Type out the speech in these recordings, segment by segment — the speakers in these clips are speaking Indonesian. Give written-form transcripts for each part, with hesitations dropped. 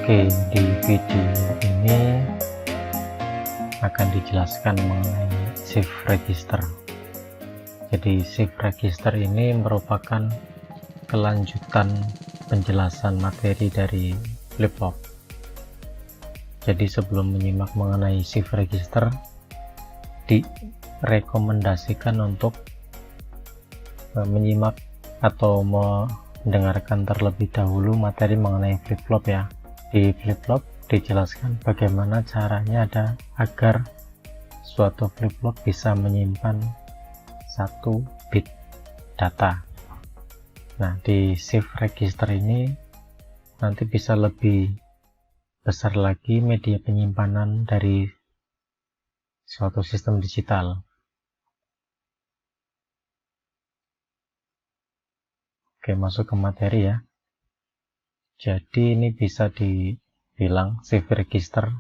Oke, di video ini akan dijelaskan mengenai shift register. Jadi shift register ini merupakan kelanjutan penjelasan materi dari flip-flop. Jadi sebelum menyimak mengenai shift register, direkomendasikan untuk menyimak atau mendengarkan terlebih dahulu materi mengenai flip-flop ya. Di flip-flop dijelaskan bagaimana caranya agar suatu flip-flop bisa menyimpan 1 bit data. Nah, di shift register ini nanti bisa lebih besar lagi media penyimpanan dari suatu sistem digital. Oke, masuk ke materi ya. Jadi ini bisa dibilang shift register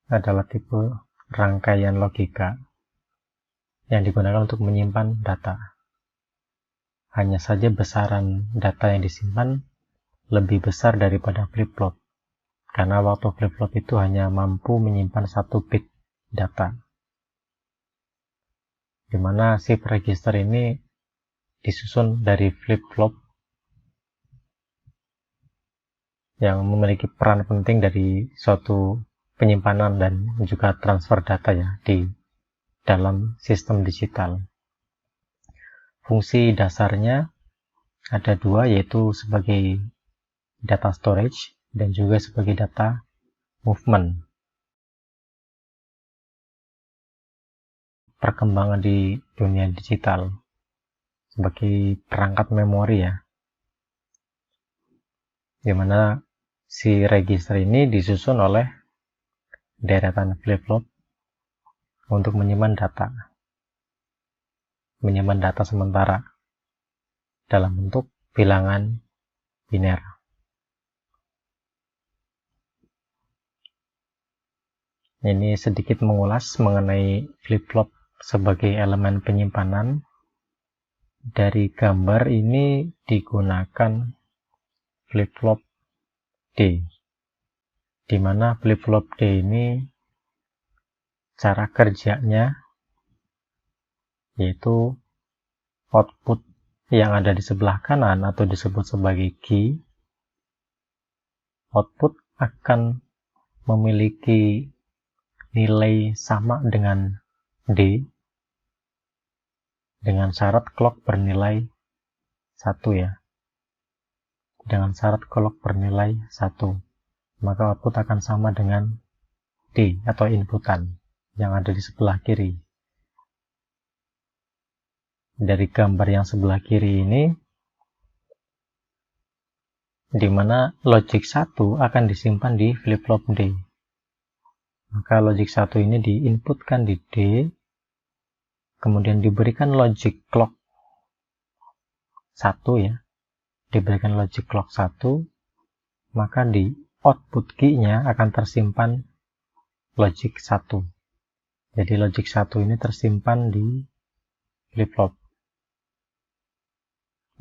adalah tipe rangkaian logika yang digunakan untuk menyimpan data. Hanya saja besaran data yang disimpan lebih besar daripada flip-flop, karena waktu flip-flop itu hanya mampu menyimpan 1 bit data. Dimana shift register ini disusun dari flip-flop yang memiliki peran penting dari suatu penyimpanan dan juga transfer data ya di dalam sistem digital. Fungsi dasarnya ada 2, yaitu sebagai data storage dan juga sebagai data movement. Perkembangan di dunia digital sebagai perangkat memori ya, dimana si register ini disusun oleh deretan flip-flop untuk menyimpan data sementara dalam bentuk bilangan biner. Ini sedikit mengulas mengenai flip-flop sebagai elemen penyimpanan. Dari gambar ini digunakan flip-flop D, di mana flip-flop D ini cara kerjanya yaitu output yang ada di sebelah kanan atau disebut sebagai key, output akan memiliki nilai sama dengan D dengan syarat clock bernilai 1 ya. Dengan syarat clock bernilai 1, maka output akan sama dengan D atau inputan yang ada di sebelah kiri. Dari gambar yang sebelah kiri ini, di mana logic 1 akan disimpan di flip-flop D. Maka logic 1 ini diinputkan di D, kemudian diberikan logic clock 1 ya. Diberikan logic clock 1, maka di output key-nya akan tersimpan logic 1. Jadi logic 1 ini tersimpan di flip-flop.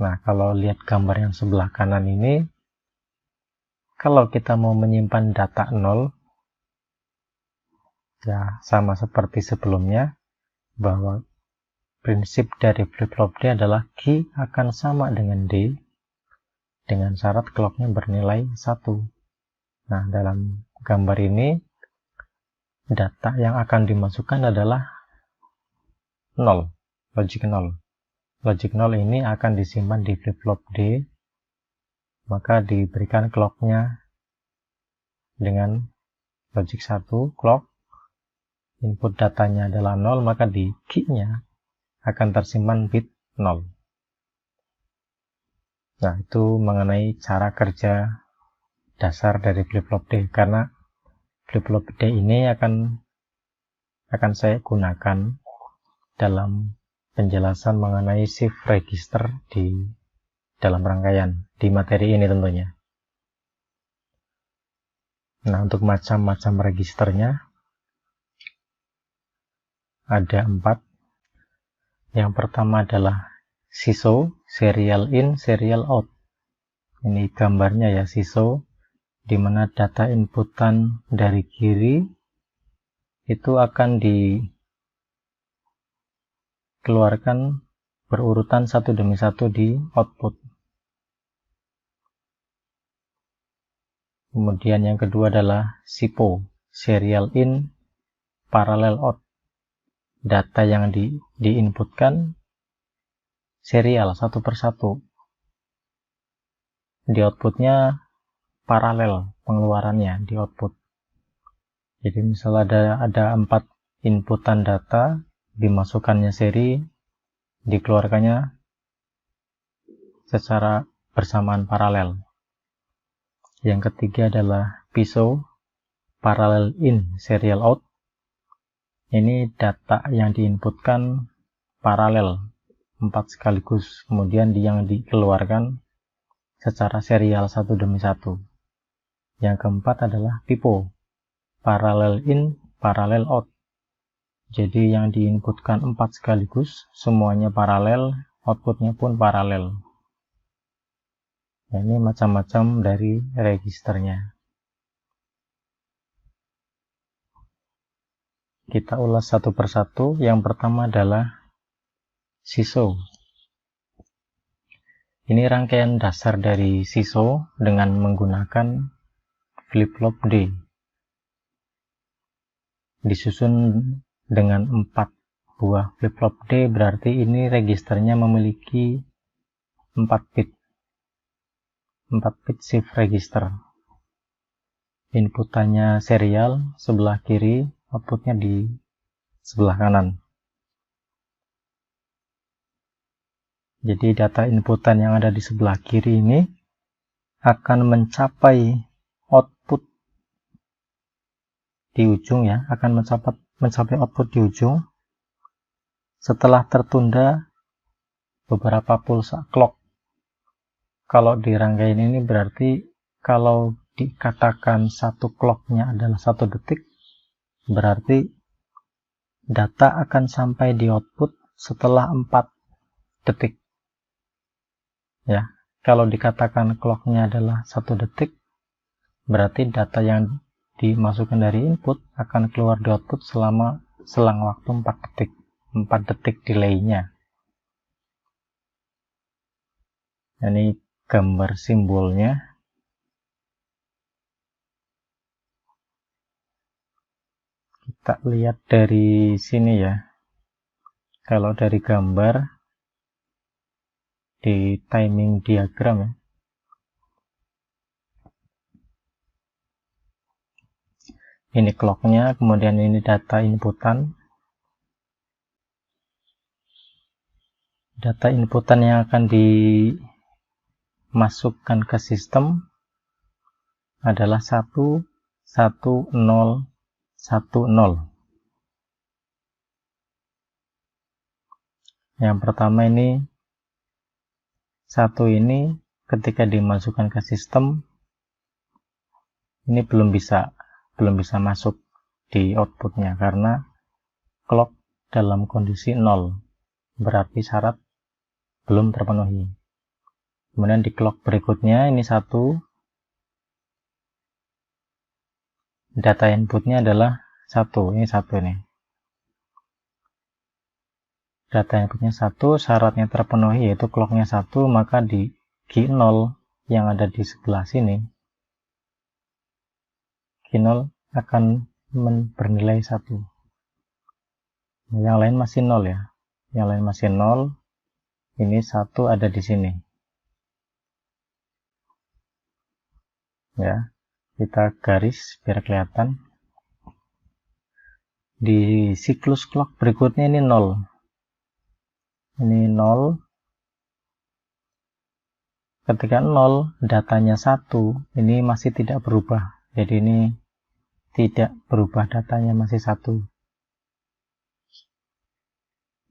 Nah, kalau lihat gambar yang sebelah kanan ini, kalau kita mau menyimpan data 0, ya sama seperti sebelumnya, bahwa prinsip dari flip-flop D adalah key akan sama dengan D, dengan syarat clocknya bernilai 1. Nah, dalam gambar ini data yang akan dimasukkan adalah 0, logic 0. Logic 0 ini akan disimpan di flip-flop D, maka diberikan clocknya dengan logic 1, clock, input datanya adalah 0, maka di key-nya akan tersimpan bit 0. Nah, itu mengenai cara kerja dasar dari flip-flop D, karena flip-flop D ini akan saya gunakan dalam penjelasan mengenai shift register di dalam rangkaian di materi ini tentunya. Nah, untuk macam-macam registernya ada 4. Yang pertama adalah SISO, serial in, serial out. Ini gambarnya ya, SISO, di mana data inputan dari kiri itu akan dikeluarkan berurutan satu demi satu di output. Kemudian yang kedua adalah SIPO, Serial In, Parallel Out. Data yang diinputkan serial satu persatu. Di outputnya paralel pengeluarannya di output. Jadi misalnya ada 4 inputan data, dimasukkannya seri, dikeluarkannya secara bersamaan paralel. Yang ketiga adalah PISO, Parallel In, Serial Out. Ini data yang diinputkan paralel 4 sekaligus, kemudian yang dikeluarkan secara serial satu demi satu. Yang keempat adalah PIPO, Parallel In, Parallel Out. Jadi yang diinputkan 4 sekaligus, semuanya paralel, outputnya pun paralel. Nah, ini macam-macam dari registernya. Kita ulas satu persatu. Yang pertama adalah SISO. Ini rangkaian dasar dari SISO dengan menggunakan flip-flop D. Disusun dengan 4 buah flip-flop D, berarti ini registernya memiliki 4 bit. 4 bit shift register. Inputannya serial sebelah kiri, outputnya di sebelah kanan. Jadi data inputan yang ada di sebelah kiri ini akan mencapai output di ujung ya, akan mencapai output di ujung setelah tertunda beberapa pulsa clock. Kalau di rangkaian ini berarti kalau dikatakan satu clocknya adalah 1 detik, berarti data akan sampai di output setelah 4 detik. Ya, kalau dikatakan clocknya adalah 1 detik, berarti data yang dimasukkan dari input akan keluar di output selang waktu 4 detik. 4 detik delay-nya. Ini gambar simbolnya. Kita lihat dari sini ya. Kalau dari gambar di timing diagram ya. Ini clocknya, kemudian ini data inputan. Data inputan yang akan dimasukkan ke sistem adalah 1, 1, 0, 1, 0. Yang pertama ini 1 ini ketika dimasukkan ke sistem ini belum bisa masuk di outputnya karena clock dalam kondisi 0, berarti syarat belum terpenuhi. Kemudian di clock berikutnya ini 1, data inputnya adalah 1, ini 1 nih. Data inputnya 1, syaratnya terpenuhi yaitu clocknya 1, maka di Q0 yang ada di sebelah sini, Q0 akan bernilai 1. Yang lain masih 0 ya. Yang lain masih 0. Ini 1 ada di sini. Ya, kita garis biar kelihatan. Di siklus clock berikutnya ini 0. Ini 0. Ketika 0, datanya 1, ini masih tidak berubah. Jadi ini tidak berubah, datanya masih 1.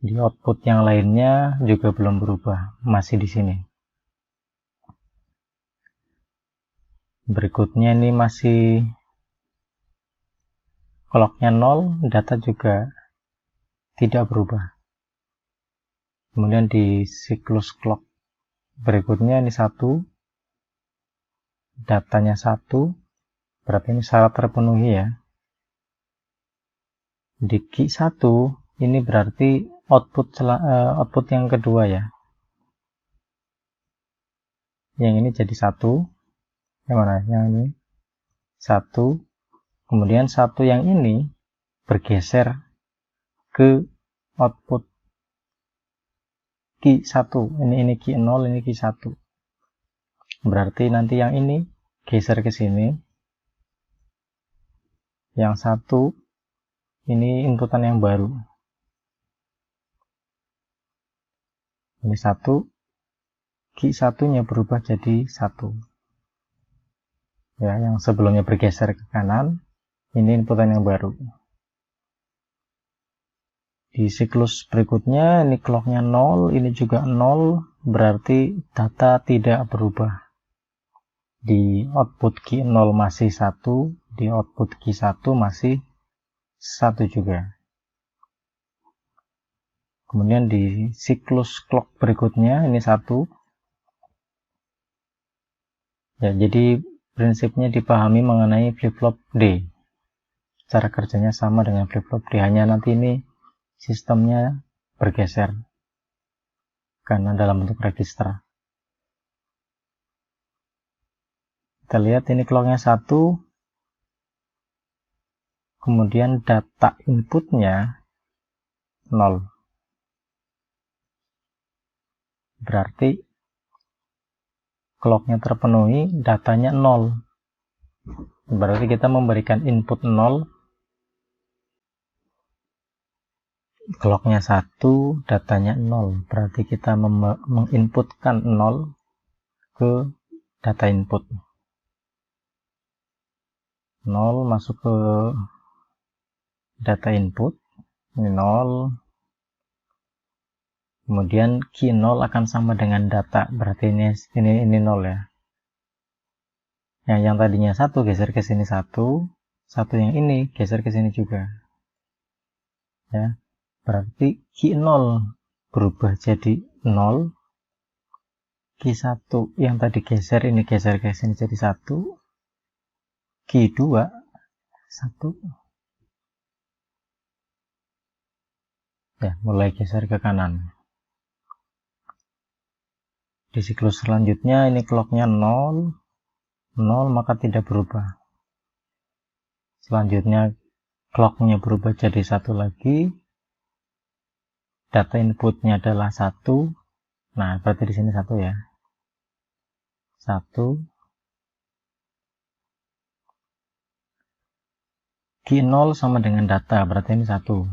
Di output yang lainnya juga belum berubah, masih di sini. Berikutnya ini masih clocknya 0, data juga tidak berubah. Kemudian di siklus clock berikutnya ini 1, datanya 1, berarti ini syarat terpenuhi ya. Di key 1 ini berarti output yang kedua ya. Yang ini jadi 1. Yang mana? Yang ini 1. Kemudian 1 yang ini bergeser ke output key 1. Ini key 0, ini key 1. Berarti nanti yang ini geser ke sini. Yang 1 ini inputan yang baru. Ini 1, key 1-nya berubah jadi 1. Ya, yang sebelumnya bergeser ke kanan, ini inputan yang baru. Di siklus berikutnya, ini clocknya 0, ini juga 0, berarti data tidak berubah. Di output key 0 masih 1, di output key 1 masih 1 juga. Kemudian di siklus clock berikutnya ini 1. Ya, jadi prinsipnya dipahami mengenai flip-flop D. Cara kerjanya sama dengan flip-flop D, hanya nanti ini sistemnya bergeser karena dalam bentuk register. Kita lihat ini clocknya 1. Kemudian data inputnya 0. Berarti clocknya terpenuhi, datanya 0. Berarti kita memberikan input 0, clocknya 1, datanya 0. Berarti kita menginputkan 0 ke data input. 0 masuk ke data input, ini 0, kemudian key 0 akan sama dengan data, berarti ini 0 ya. Yang tadinya 1 geser ke sini 1 yang ini geser ke sini juga. Ya, berarti key 0 berubah jadi 0, key 1 yang tadi geser ini geser ke sini jadi 1, key 2 1. Ya, mulai geser ke kanan. Di siklus selanjutnya ini clocknya 0, maka tidak berubah. Selanjutnya clocknya berubah jadi 1 lagi. Data inputnya adalah 1. Nah, berarti di sini 1 ya. 1. Key 0 sama dengan data, berarti ini 1.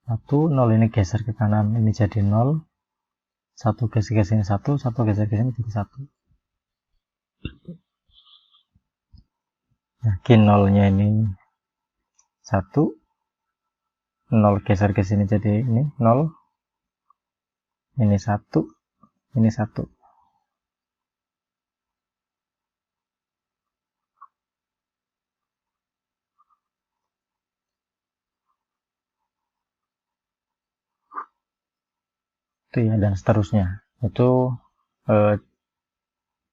1, 0 ini geser ke kanan, ini jadi 0. 1 geser ke sini 1 geser ke sini jadi 1. Nah, key 0-nya ini 1. 0 geser ke sini jadi ini 0. Ini 1, ini 1. Itu ya, dan seterusnya. Itu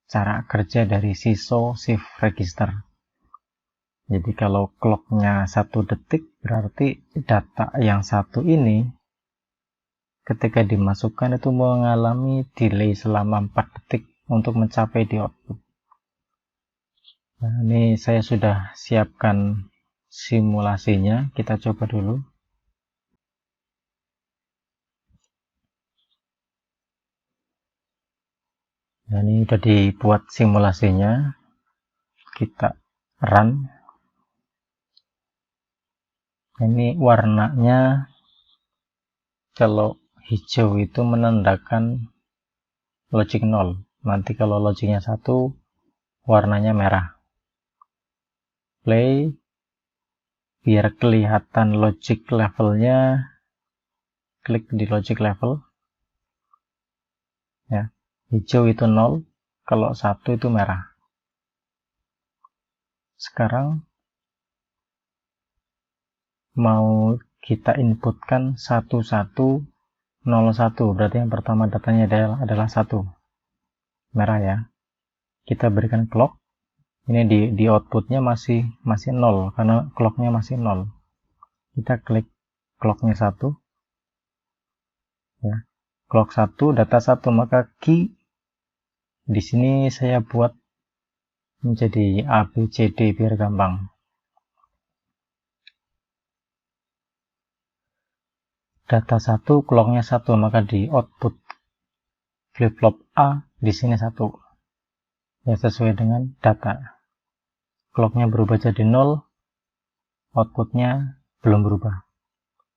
cara kerja dari SISO shift register. Jadi kalau clocknya 1 detik, berarti data yang 1 ini ketika dimasukkan itu mengalami delay selama 4 detik untuk mencapai di output. Nah, ini saya sudah siapkan simulasinya, kita coba dulu. Nah, ini sudah dibuat simulasinya, kita run. Ini warnanya, kalau hijau itu menandakan logic 0, nanti kalau logiknya 1 warnanya merah. Play, biar kelihatan logic levelnya, klik di logic level ya. Hijau itu 0, kalau 1 itu merah. Sekarang mau kita inputkan 1101, berarti yang pertama datanya adalah 1, merah ya. Kita berikan clock Ini di outputnya masih 0 karena clocknya masih 0. Kita klik clocknya 1 ya. Clock 1, data 1, maka key di sini saya buat menjadi A, B, C, D biar gampang. Data 1, clocknya 1, maka di output flip-flop A di sini 1. Ya, sesuai dengan data. Clocknya berubah jadi 0, outputnya belum berubah.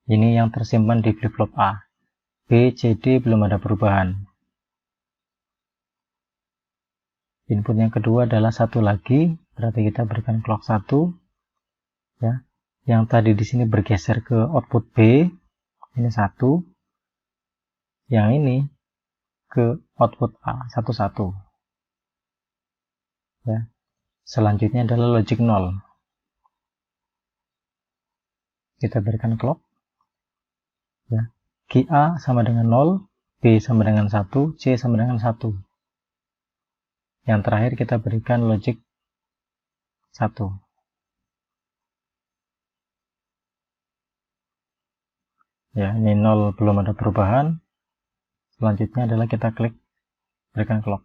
Ini yang tersimpan di flip-flop A. B, C, D belum ada perubahan. Input yang kedua adalah 1 lagi, berarti kita berikan clock 1. Ya. Yang tadi di sini bergeser ke output B, ini 1. Yang ini ke output A, 1. Ya. Selanjutnya adalah logic 0. Kita berikan clock. Ya. Key A sama dengan 0, B sama dengan 1, C sama dengan 1. Yang terakhir kita berikan logic 1. Ya, ini 0 belum ada perubahan. Selanjutnya adalah kita klik berikan clock.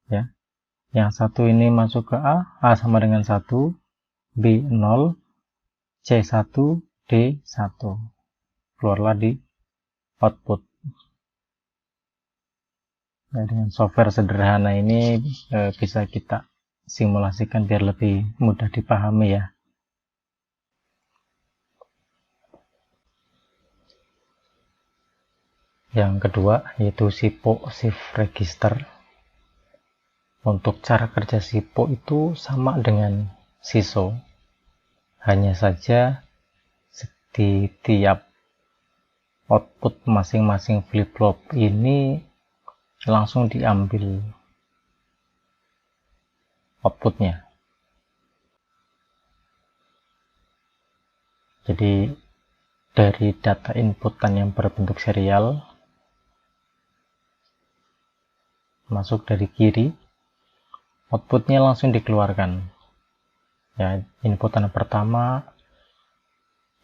Ya. Yang 1 ini masuk ke A sama dengan 1, B 0, C 1, D 1. Keluarlah di output. Nah, dengan software sederhana ini bisa kita simulasikan biar lebih mudah dipahami ya. Yang kedua yaitu SIPO Shift Register. Untuk cara kerja SIPO itu sama dengan SISO, hanya saja di tiap output masing-masing flip-flop ini langsung diambil outputnya. Jadi dari data inputan yang berbentuk serial masuk dari kiri, outputnya langsung dikeluarkan. Ya, inputan pertama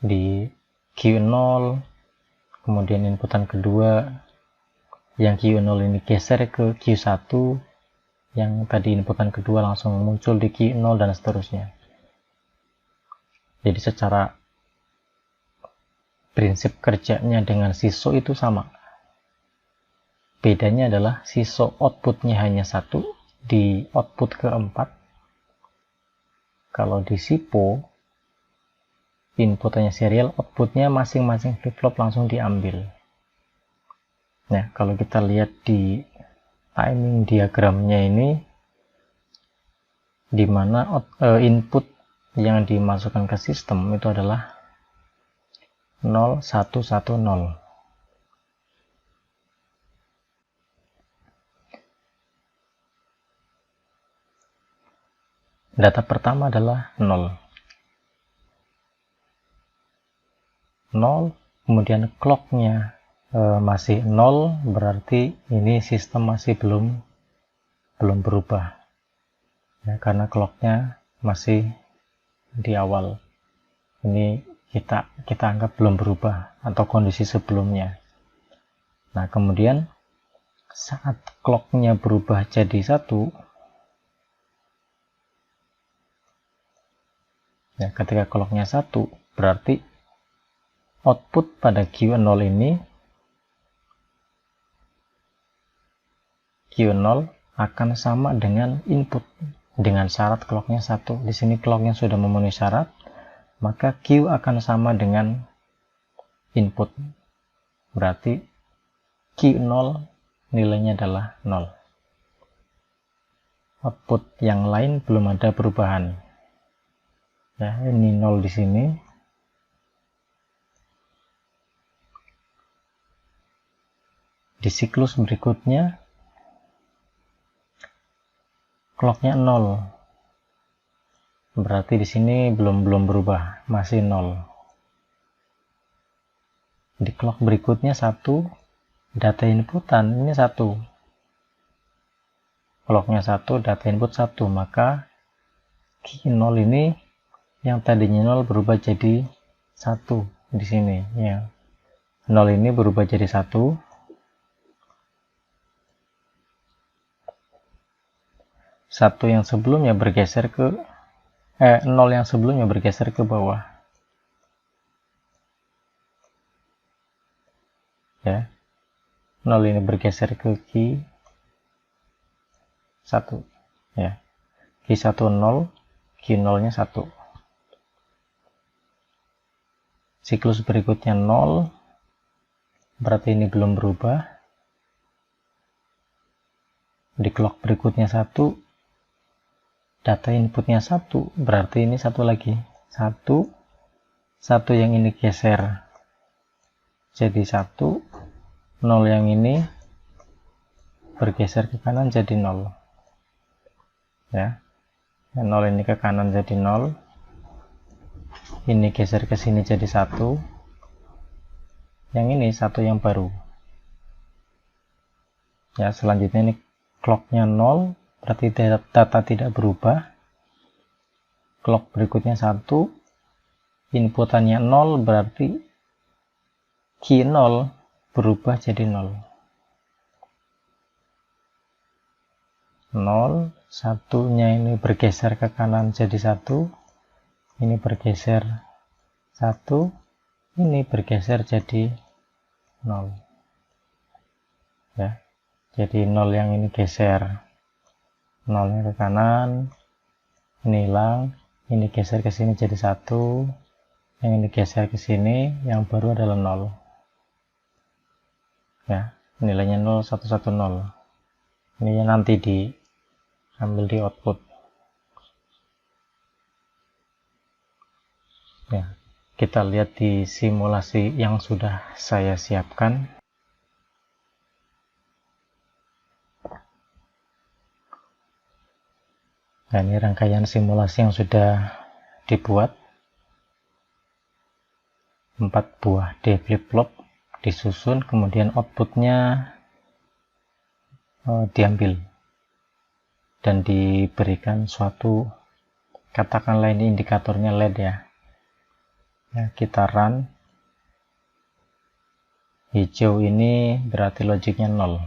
di Q0, kemudian inputan kedua yang Q0 ini geser ke Q1, yang tadi inputan kedua langsung muncul di Q0 dan seterusnya. Jadi secara prinsip kerjanya dengan SISO itu sama. Bedanya adalah SISO outputnya hanya 1 di output keempat. Kalau di SIPO inputannya serial, outputnya masing-masing flip-flop langsung diambil. Nah, kalau kita lihat di timing diagramnya ini, di mana input yang dimasukkan ke sistem itu adalah 0, 1, 1, 0. Data pertama adalah 0. 0, kemudian clocknya masih 0, berarti ini sistem masih belum berubah. Ya, karena clocknya masih di awal. Ini kita anggap belum berubah atau kondisi sebelumnya. Nah, kemudian saat clocknya berubah jadi 1, ya, ketika clocknya 1, berarti output pada Q0 ini, Q0 akan sama dengan input dengan syarat clocknya 1. Di sini clocknya sudah memenuhi syarat, maka Q akan sama dengan input. Berarti Q0 nilainya adalah 0. Output yang lain belum ada perubahan. Ya, ini 0 di sini. Di siklus berikutnya clocknya 0. Berarti di sini belum berubah, masih 0. Di clock berikutnya 1, data inputan ini 1. Clocknya 1, data input 1, maka key 0 ini yang tadinya 0 berubah jadi 1 di sini ya. 0 ini berubah jadi 1. 1 yang sebelumnya bergeser ke 0 yang sebelumnya bergeser ke bawah. Ya. 0 ini bergeser ke key 1 ya. Key 1 0, key 0 nya 1. Siklus berikutnya 0, berarti ini belum berubah. Di clock berikutnya 1, data inputnya 1, berarti ini 1 lagi. 1 yang ini geser jadi 1, 0 yang ini bergeser ke kanan jadi 0 ya. 0 ini ke kanan jadi 0, ini geser ke sini jadi 1, yang ini 1 yang baru ya. Selanjutnya ini clocknya 0, berarti data tidak berubah. Clock berikutnya 1, inputannya 0, berarti key 0 berubah jadi 0. 0, 1-nya ini bergeser ke kanan jadi 1, ini bergeser 1, ini bergeser jadi 0 ya. Jadi 0 yang ini geser, 0 nya ke kanan, ini hilang, ini geser ke sini jadi 1, yang ini geser ke sini, yang baru adalah 0 ya. Nilainya 0 1 1 0. Ini nanti diambil di output ya. Kita lihat di simulasi yang sudah saya siapkan. Nah, ini rangkaian simulasi yang sudah dibuat. 4 buah D flip-flop disusun, kemudian outputnya diambil dan diberikan suatu, katakanlah ini indikatornya LED ya. Kita run. Hijau ini berarti logiknya 0.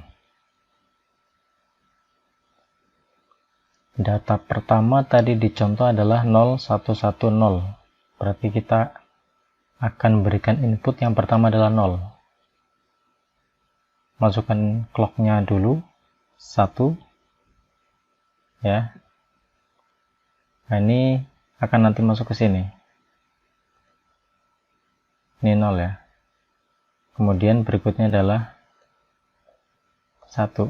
Data pertama tadi dicontoh adalah 0110, berarti kita akan berikan input yang pertama adalah 0. Masukkan clocknya dulu 1 ya. Nah, ini akan nanti masuk ke sini, ini 0 ya. Kemudian berikutnya adalah 1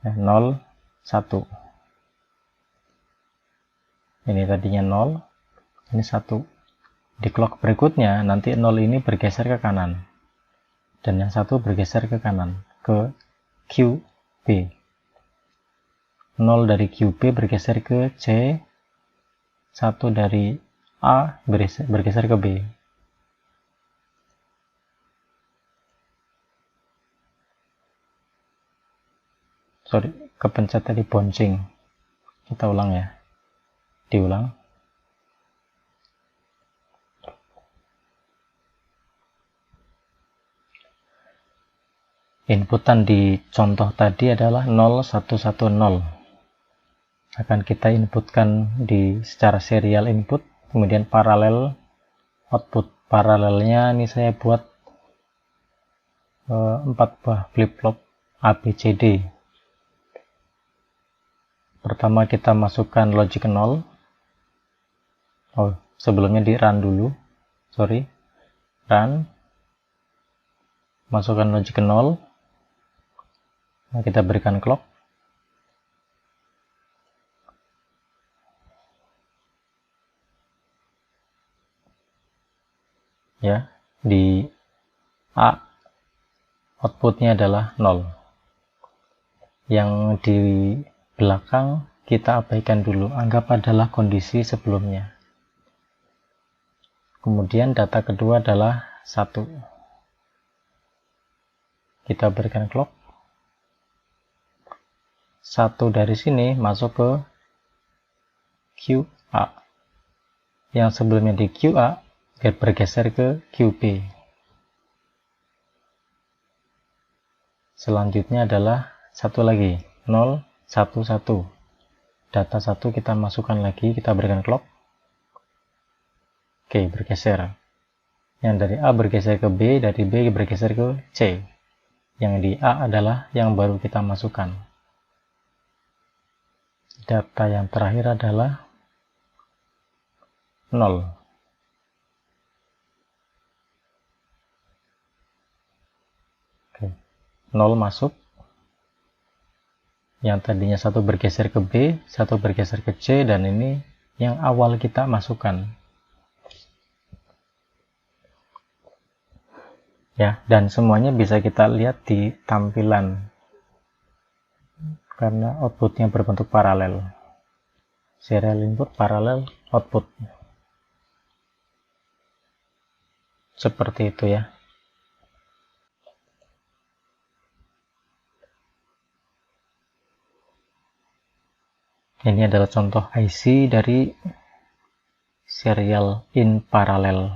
ya, 0 1. Ini tadinya 0, ini 1. Di clock berikutnya nanti 0 ini bergeser ke kanan dan yang 1 bergeser ke kanan ke QB. 0 dari QB bergeser ke C, 1 dari A bergeser ke B. Sorry, kepencet tadi bouncing. Kita ulang ya. Diulang. Inputan di contoh tadi adalah 0110. Akan kita inputkan secara serial input, kemudian paralel output. Paralelnya ini saya buat 4 buah flip-flop ABCD. Pertama kita masukkan logic 0. Sebelumnya di run dulu. Sorry. Run. Masukkan logic 0. Nah, kita berikan clock. Ya, di A outputnya adalah 0. Yang di belakang kita abaikan dulu, anggap adalah kondisi sebelumnya. Kemudian data kedua adalah 1. Kita berikan clock. 1 dari sini masuk ke QA. Yang sebelumnya di QA bergeser ke QB. Selanjutnya adalah satu lagi, 0, 1, 1. Data 1 kita masukkan lagi, kita berikan clock. Oke, bergeser. Yang dari A bergeser ke B, dari B bergeser ke C. Yang di A adalah yang baru kita masukkan. Data yang terakhir adalah 0. Oke, 0 masuk. Yang tadinya satu bergeser ke B, satu bergeser ke C, dan ini yang awal kita masukkan. Ya, dan semuanya bisa kita lihat di tampilan karena outputnya berbentuk paralel. Serial input, paralel output. Seperti itu ya. Ini adalah contoh IC dari serial in parallel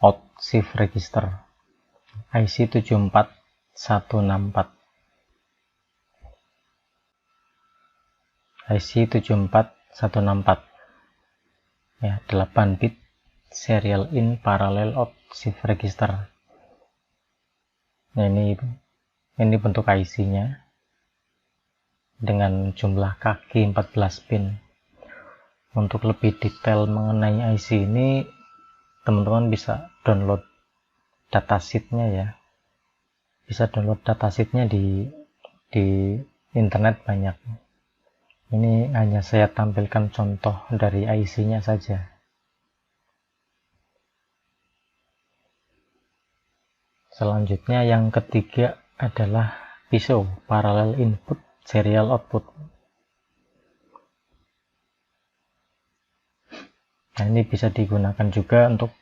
out shift register. IC 74164. IC 74164. Ya, 8 bit serial in parallel out shift register. Nah, ini bentuk IC-nya dengan jumlah kaki 14 pin. Untuk lebih detail mengenai IC ini, teman-teman bisa download datasheetnya ya. Bisa download datasheetnya di internet banyak. Ini hanya saya tampilkan contoh dari IC-nya saja. Selanjutnya yang ketiga adalah PISO, parallel input serial output. Nah, ini bisa digunakan juga untuk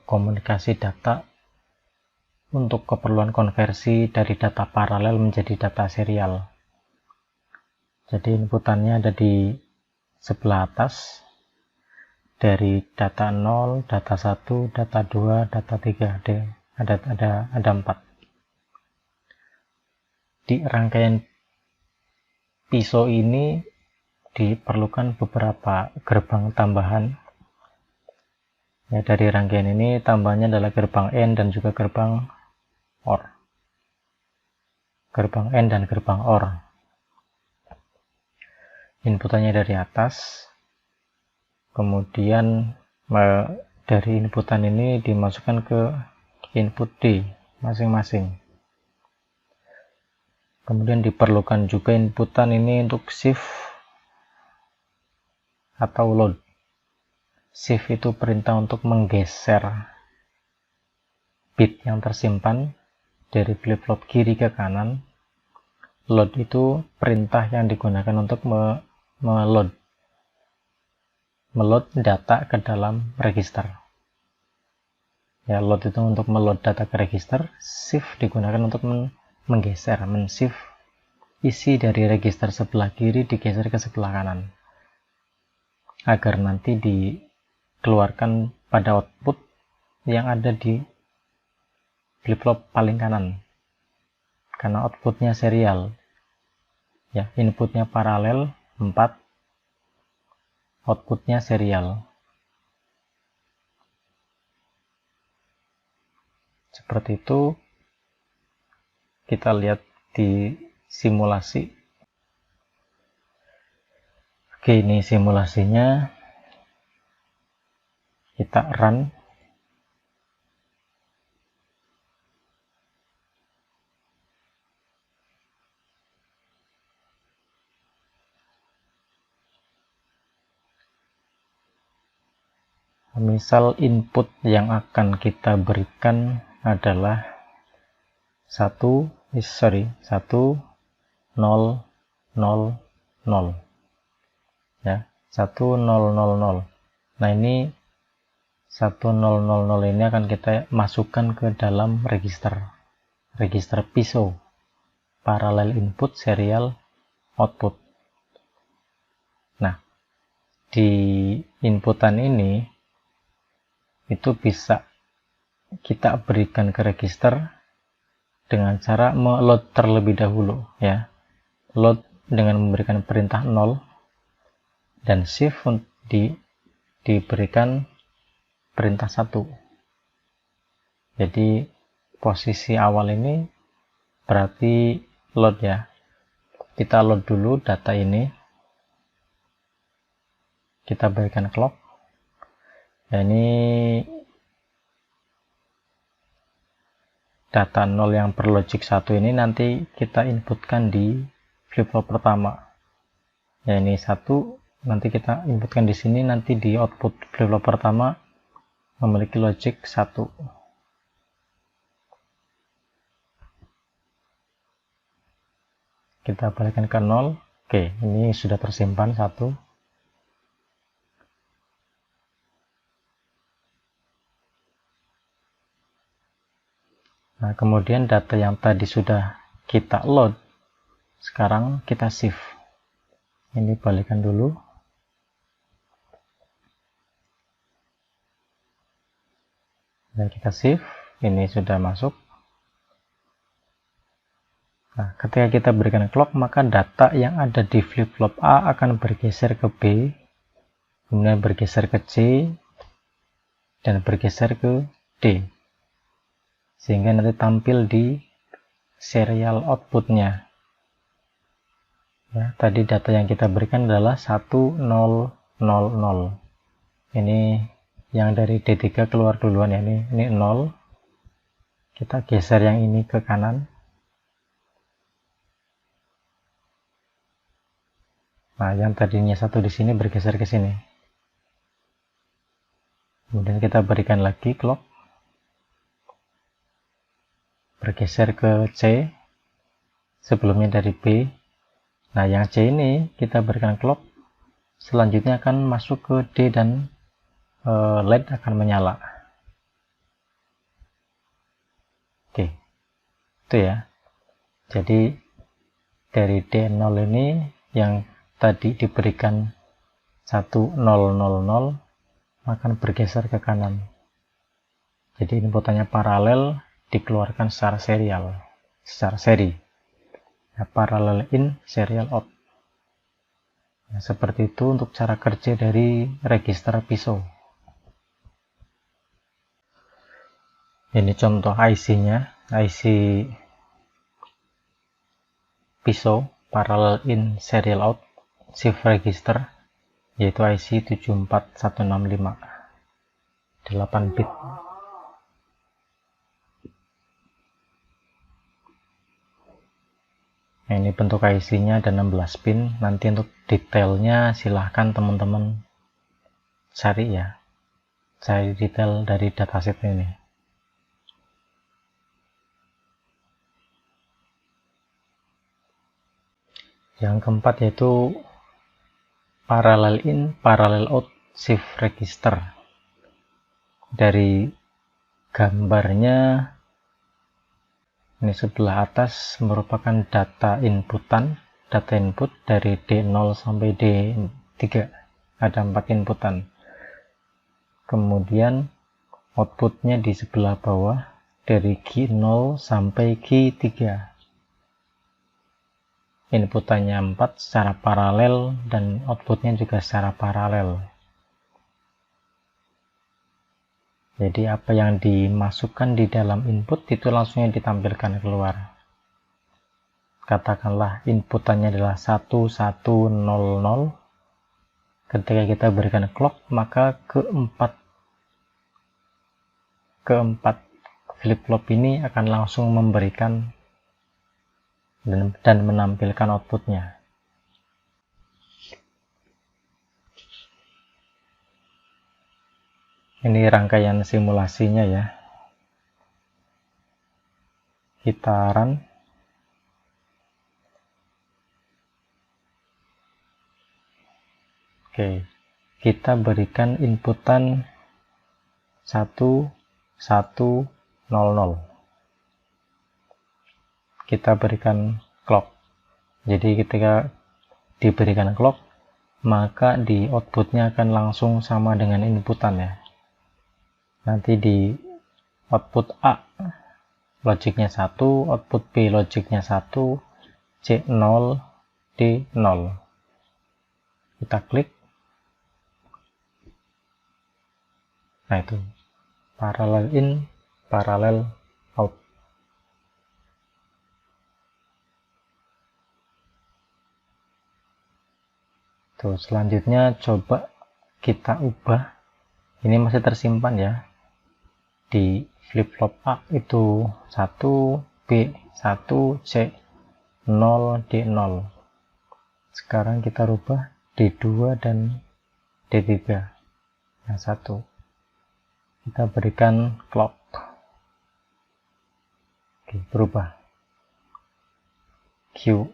komunikasi data untuk keperluan konversi dari data paralel menjadi data serial. Jadi inputannya ada di sebelah atas, dari data 0, data 1, data 2, data 3, ada 4. Di rangkaian PISO ini diperlukan beberapa gerbang tambahan. Ya, dari rangkaian ini tambahannya adalah gerbang AND dan juga gerbang OR. Gerbang AND dan gerbang OR. Inputannya dari atas, kemudian dari inputan ini dimasukkan ke input D masing-masing. Kemudian diperlukan juga inputan ini untuk shift atau load. Shift itu perintah untuk menggeser bit yang tersimpan dari flip-flop kiri ke kanan. Load itu perintah yang digunakan untuk meload data ke dalam register. Ya, load itu untuk meload data ke register. Shift digunakan untuk menggeser, men-shift isi dari register sebelah kiri digeser ke sebelah kanan agar nanti dikeluarkan pada output yang ada di flip-flop paling kanan, karena outputnya serial ya, inputnya paralel 4, outputnya serial. Seperti itu. Kita lihat di simulasi. Oke, ini simulasinya. Kita run. Misal input yang akan kita berikan adalah 1, 0, 0, 0, ya, 1, 0, 0, 0. Nah, ini 1, 0, 0, 0 ini akan kita masukkan ke dalam register PISO, parallel input serial output. Nah, di inputan ini itu bisa kita berikan ke register dengan cara meload terlebih dahulu ya. Load dengan memberikan perintah 0 dan shift diberikan perintah 1. Jadi posisi awal ini berarti load ya. Kita load dulu data ini. Kita berikan clock. Ya, ini data 0 yang per logic 1 ini nanti kita inputkan di flip-flop pertama. Ya, ini 1 nanti kita inputkan di sini, nanti di output flip-flop pertama memiliki logic 1. Kita balikkan ke 0. Oke, ini sudah tersimpan 1. Nah, kemudian data yang tadi sudah kita load, sekarang kita shift. Ini balikan dulu. Dan kita shift, ini sudah masuk. Nah, ketika kita berikan clock, maka data yang ada di flip-flop A akan bergeser ke B, kemudian bergeser ke C, dan bergeser ke D. Sehingga nanti tampil di serial outputnya. Ya, tadi data yang kita berikan adalah 1000. Ini yang dari D3 keluar duluan ya, ini 0. Kita geser yang ini ke kanan. Nah, yang tadinya 1 di sini bergeser ke sini. Kemudian kita berikan lagi clock. Bergeser ke C, sebelumnya dari B. Nah, yang C ini kita berikan clock, selanjutnya akan masuk ke D dan LED akan menyala. Oke, itu ya. Jadi dari D0 ini yang tadi diberikan 1000 akan bergeser ke kanan. Jadi inputannya paralel, dikeluarkan secara serial, secara seri. Ya, parallel in, serial out. Ya, seperti itu untuk cara kerja dari register PISO. Ini contoh IC-nya, IC PISO, parallel in, serial out, shift register, yaitu IC 74165, 8 bit. Nah, ini bentuk IC-nya ada 16 pin. Nanti untuk detailnya silahkan teman-teman cari ya. Cari detail dari dataset ini. Yang keempat yaitu parallel in, parallel out, shift register. Dari gambarnya ini sebelah atas merupakan data inputan, data input dari D0 sampai D3. Ada 4 inputan. Kemudian outputnya di sebelah bawah dari Q0 sampai Q3. Inputannya 4 secara paralel dan outputnya juga secara paralel. Jadi apa yang dimasukkan di dalam input itu langsungnya ditampilkan keluar. Katakanlah inputannya adalah 1100. Ketika kita berikan clock, maka keempat flip-flop ini akan langsung memberikan dan menampilkan outputnya. Ini rangkaian simulasinya ya. Kita run. Oke, kita berikan inputan 1100. Kita berikan clock. Jadi ketika diberikan clock, maka di outputnya akan langsung sama dengan inputan ya. Nanti di output A logiknya 1, output B logiknya 1, C 0, D 0. Kita klik. Nah itu, parallel in, parallel out. Tuh, selanjutnya coba kita ubah. Ini masih tersimpan ya. Di flip-flop A itu 1, B 1, C 0, D 0. Sekarang kita rubah D2 dan D3. Yang 1. Kita berikan clock. Oke, berubah. Q.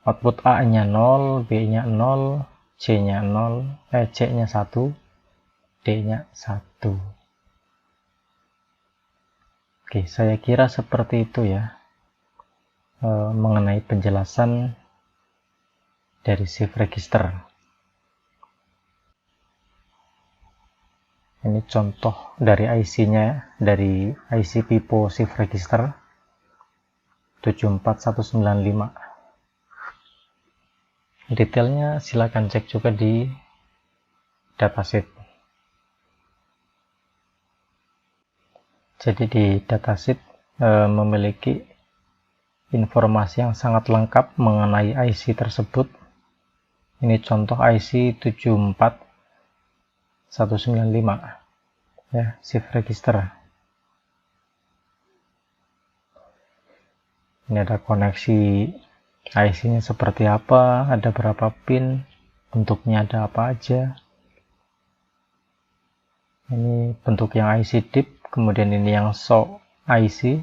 Output A-nya 0, B-nya 0, C-nya 0, C-nya 1, D-nya 1. Oke, saya kira seperti itu ya. Mengenai penjelasan dari shift register. Ini contoh dari IC-nya, dari IC Pipo shift register 74195. Detailnya silakan cek juga di datasheet. Jadi di datasheet memiliki informasi yang sangat lengkap mengenai IC tersebut. Ini contoh IC 74195 ya, shift register. Ini ada koneksi IC-nya seperti apa, ada berapa pin, bentuknya ada apa aja. Ini bentuk yang IC DIP, kemudian ini yang SO IC,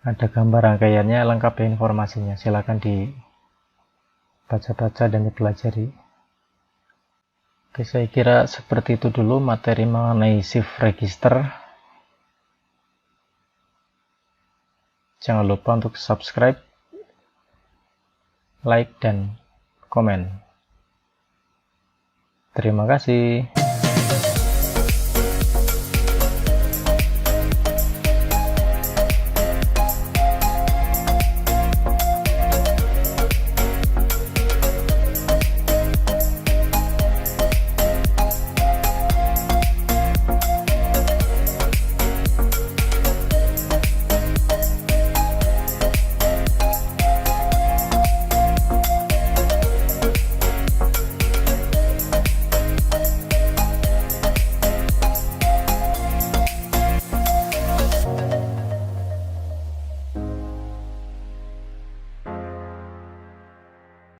ada gambar rangkaiannya, lengkap ya informasinya. Silakan dibaca-baca dan dipelajari. Oke, saya kira seperti itu dulu materi mengenai shift register. Jangan lupa untuk subscribe, like, dan komen. Terima kasih.